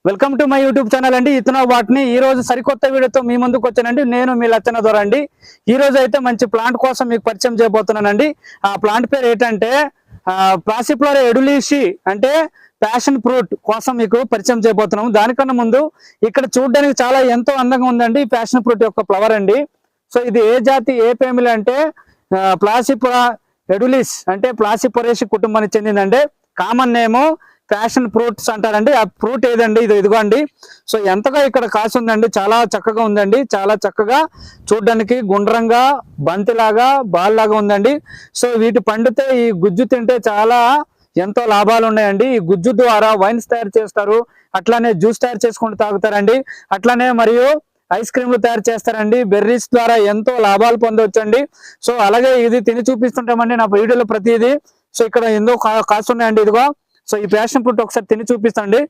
Welcome to my YouTube channel అండి. ఇతను వాటిని ఈ రోజు సరికొత్త వీడియోతో మీ ముందుకు వచ్చానండి. నేను మీ లచ్చన దొర అండి. ఈ రోజు అయితే మంచి ప్లాంట్ కోసం మీకు పరిచయం చేయబోతున్నానండి. ఆ ప్లాంట్ పేరు ఏంటంటే పాసిఫ్లోరా ఎడులీషి అంటే ప్యాషన్ ఫ్రూట్ కోసం మీకు పరిచయం చేయబోతున్నాము. దానికన్నా ముందు ఇక్కడ చూడడానికి చాలా ఎంతో అందంగా ఉందండి ప్యాషన్ ఫ్రూట్ యొక్క ఫ్లవర్ అండి. సో ఇది ఏ జాతి ఏ ఫ్యామిలీ అంటే ప్లాసిఫోరా ఎడులిస్ అంటే ప్లాసిఫోరేసి కుటుంబానికి చెందిందంటే కామన్ నేమ్ ప్యాషన్ ఫ్రూట్స్ అంటారండి. ఆ ఫ్రూట్ ఏదండి ఇదిగోండి. సో ఎంతగా ఇక్కడ కాసి ఉందండి, చాలా చక్కగా ఉందండి. చాలా చక్కగా చూడడానికి గుండ్రంగా బంతిలాగా బాల్ లాగా ఉందండి. సో వీటి పండితే ఈ గుజ్జు తింటే చాలా ఎంతో లాభాలు ఉన్నాయండి. ఈ గుజ్జు ద్వారా వైన్స్ తయారు చేస్తారు, అట్లానే జ్యూస్ తయారు చేసుకుంటూ తాగుతారండి, అట్లానే మరియు ఐస్ క్రీమ్లు తయారు చేస్తారండి. బెర్రీస్ ద్వారా ఎంతో లాభాలు పొందవచ్చండి. సో అలాగే ఇది తిని చూపిస్తుంటామండి నా వీడియోలో ప్రతిదీ. సో ఇక్కడ ఎంతో కాస్తున్నాయండి ఇదిగో. సో ఈ ప్యాషన్ ఫ్రూట్ ఒకసారి తిని చూపిస్తండి.